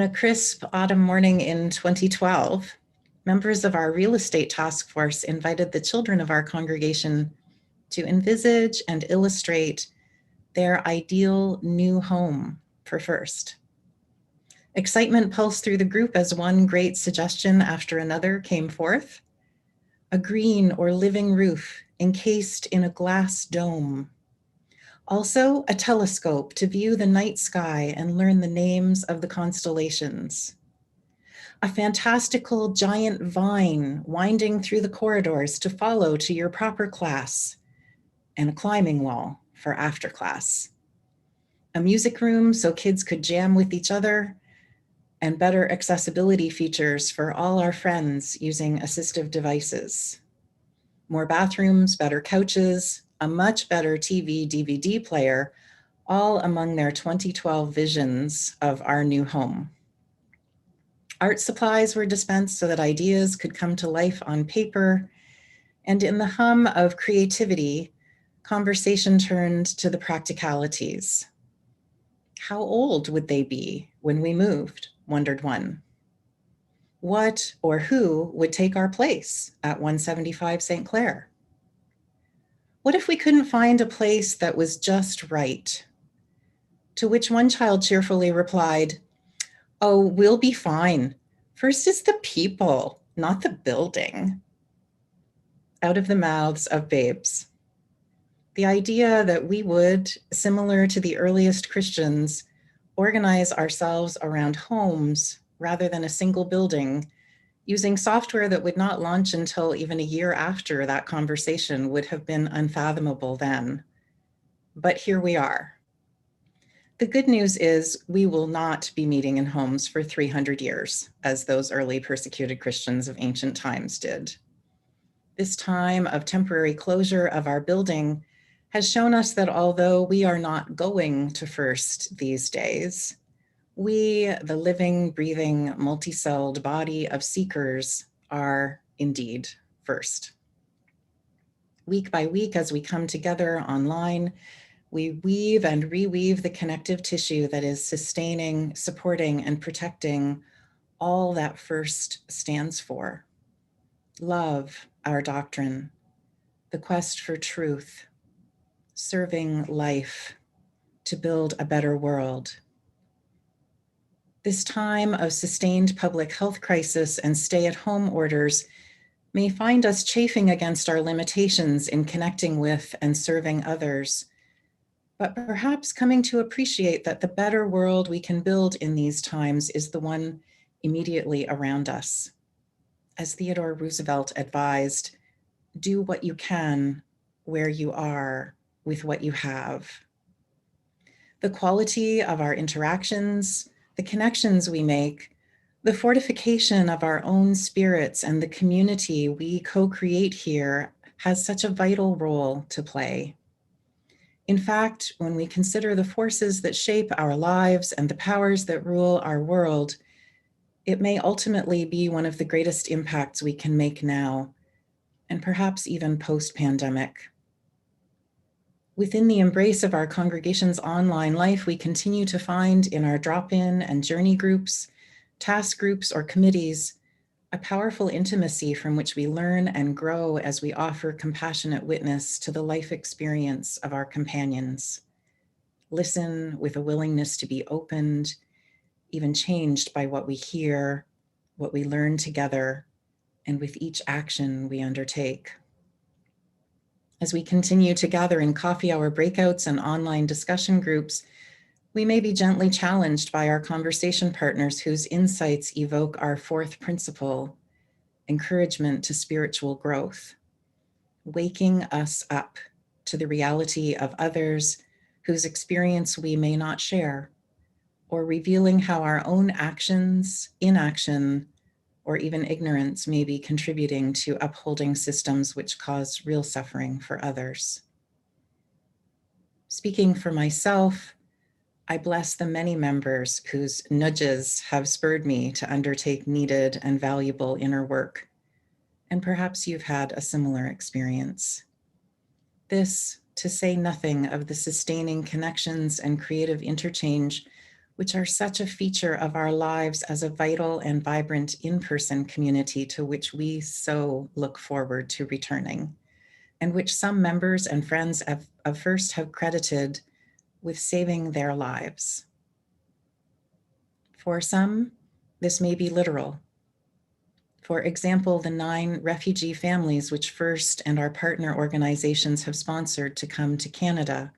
On a crisp autumn morning in 2012, members of our real estate task force invited the children of our congregation to envisage and illustrate their ideal new home for First. Excitement pulsed through the group as one great suggestion after another came forth. A green or living roof encased in a glass dome. Also, a telescope to view the night sky and learn the names of the constellations. A fantastical giant vine winding through the corridors to follow to your proper class, and a climbing wall for after class. A music room so kids could jam with each other, and better accessibility features for all our friends using assistive devices. More bathrooms, better couches, a much better TV, DVD player, all among their 2012 visions of our new home. Art supplies were dispensed so that ideas could come to life on paper, and in the hum of creativity, conversation turned to the practicalities. How old would they be when we moved, wondered one. What or who would take our place at 175 St. Clair? What if we couldn't find a place that was just right? To which one child cheerfully replied, "Oh, we'll be fine. First is the people, not the building." Out of the mouths of babes. The idea that we would, similar to the earliest Christians, organize ourselves around homes rather than a single building, using software that would not launch until even a year after that conversation, would have been unfathomable then. But here we are. The good news is we will not be meeting in homes for 300 years, as those early persecuted Christians of ancient times did. This time of temporary closure of our building has shown us that although we are not going to First these days, we, the living, breathing, multi-celled body of seekers, are indeed First. Week by week, as we come together online, we weave and reweave the connective tissue that is sustaining, supporting, and protecting all that First stands for. Love, our doctrine, the quest for truth, serving life to build a better world. This time of sustained public health crisis and stay-at-home orders may find us chafing against our limitations in connecting with and serving others, but perhaps coming to appreciate that the better world we can build in these times is the one immediately around us. As Theodore Roosevelt advised, do what you can, where you are, with what you have. The quality of our interactions, the connections we make, the fortification of our own spirits, and the community we co-create here has such a vital role to play. In fact, when we consider the forces that shape our lives and the powers that rule our world, it may ultimately be one of the greatest impacts we can make now, and perhaps even post-pandemic. Within the embrace of our congregation's online life, we continue to find in our drop-in and journey groups, task groups, or committees, a powerful intimacy from which we learn and grow as we offer compassionate witness to the life experience of our companions. Listen with a willingness to be opened, even changed by what we hear, what we learn together, and with each action we undertake. As we continue to gather in coffee hour breakouts and online discussion groups, we may be gently challenged by our conversation partners whose insights evoke our fourth principle, encouragement to spiritual growth, waking us up to the reality of others whose experience we may not share, or revealing how our own actions, inaction, or even ignorance may be contributing to upholding systems which cause real suffering for others. Speaking for myself, I bless the many members whose nudges have spurred me to undertake needed and valuable inner work, and perhaps you've had a similar experience. This, to say nothing of the sustaining connections and creative interchange which are such a feature of our lives as a vital and vibrant in-person community to which we so look forward to returning, and which some members and friends of First have credited with saving their lives. For some, this may be literal. For example, the 9 refugee families which First and our partner organizations have sponsored to come to Canada,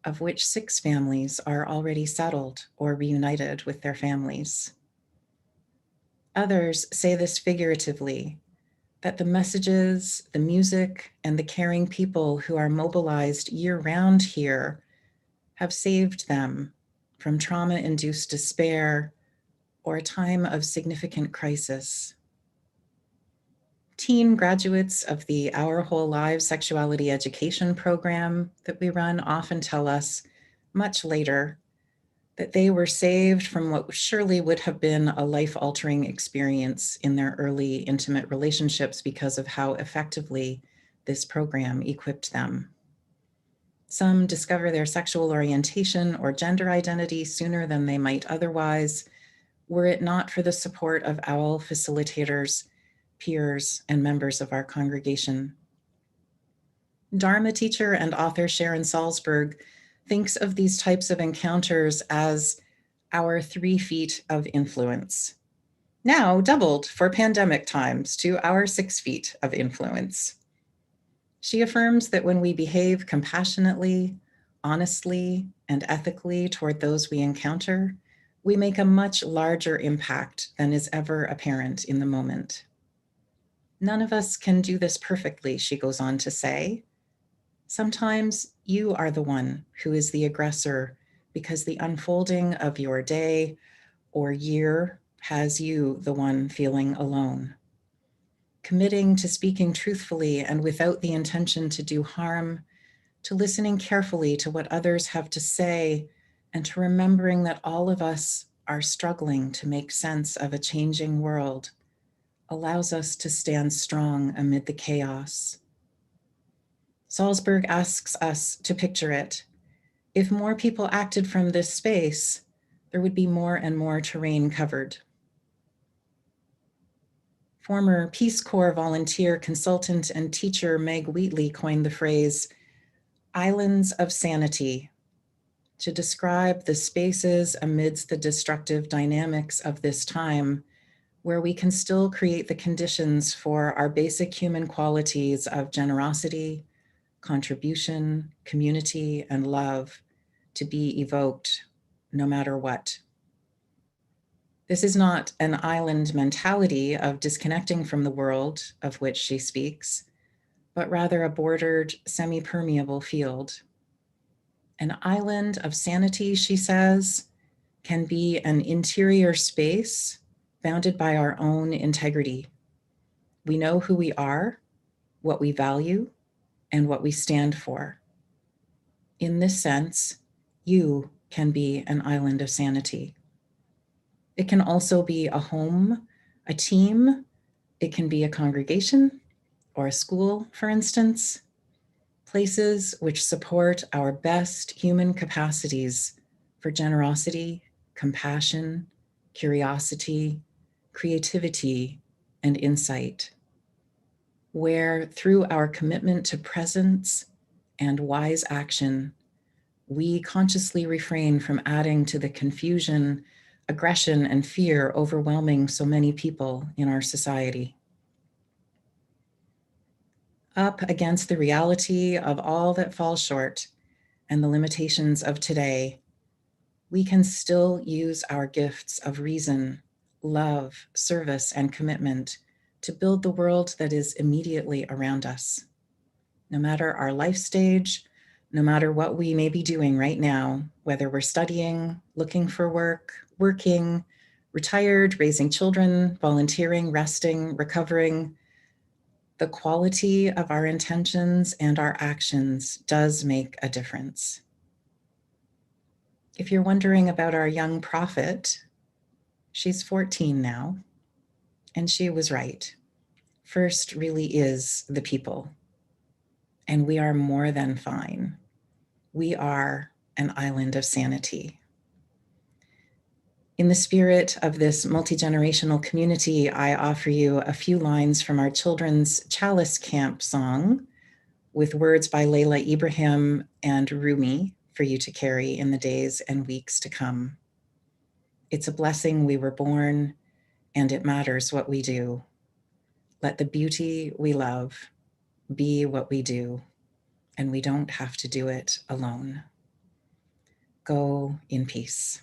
of which 6 families are already settled or reunited with their families. Others say this figuratively, that the messages, the music, and the caring people who are mobilized year-round here have saved them from trauma-induced despair or a time of significant crisis. Teen graduates of the Our Whole Lives Sexuality Education program that we run often tell us much later that they were saved from what surely would have been a life-altering experience in their early intimate relationships because of how effectively this program equipped them. Some discover their sexual orientation or gender identity sooner than they might otherwise, were it not for the support of OWL facilitators, peers, and members of our congregation. Dharma teacher and author Sharon Salzberg thinks of these types of encounters as our 3 feet of influence, now doubled for pandemic times to our 6 feet of influence. She affirms that when we behave compassionately, honestly, and ethically toward those we encounter, we make a much larger impact than is ever apparent in the moment. None of us can do this perfectly, she goes on to say. Sometimes you are the one who is the aggressor because the unfolding of your day or year has you the one feeling alone. Committing to speaking truthfully and without the intention to do harm, to listening carefully to what others have to say, and to remembering that all of us are struggling to make sense of a changing world, allows us to stand strong amid the chaos. Salzberg asks us to picture it. If more people acted from this space, there would be more and more terrain covered. Former Peace Corps volunteer, consultant, and teacher Meg Wheatley coined the phrase islands of sanity to describe the spaces amidst the destructive dynamics of this time where we can still create the conditions for our basic human qualities of generosity, contribution, community, and love to be evoked no matter what. This is not an island mentality of disconnecting from the world of which she speaks, but rather a bordered, semi-permeable field. An island of sanity, she says, can be an interior space bounded by our own integrity. We know who we are, what we value, and what we stand for. In this sense, you can be an island of sanity. It can also be a home, a team. It can be a congregation or a school, for instance. Places which support our best human capacities for generosity, compassion, curiosity, creativity, and insight. Where through our commitment to presence and wise action, we consciously refrain from adding to the confusion, aggression, and fear overwhelming so many people in our society. Up against the reality of all that falls short and the limitations of today, we can still use our gifts of reason, love, service, and commitment to build the world that is immediately around us. No matter our life stage, no matter what we may be doing right now, whether we're studying, looking for work, working, retired, raising children, volunteering, resting, recovering, the quality of our intentions and our actions does make a difference. If you're wondering about our young prophet, she's 14 now, and she was right. First really is the people, and we are more than fine. We are an island of sanity. In the spirit of this multi-generational community, I offer you a few lines from our children's Chalice Camp song with words by Layla Ibrahim and Rumi for you to carry in the days and weeks to come. It's a blessing we were born, and it matters what we do. Let the beauty we love be what we do, and we don't have to do it alone. Go in peace.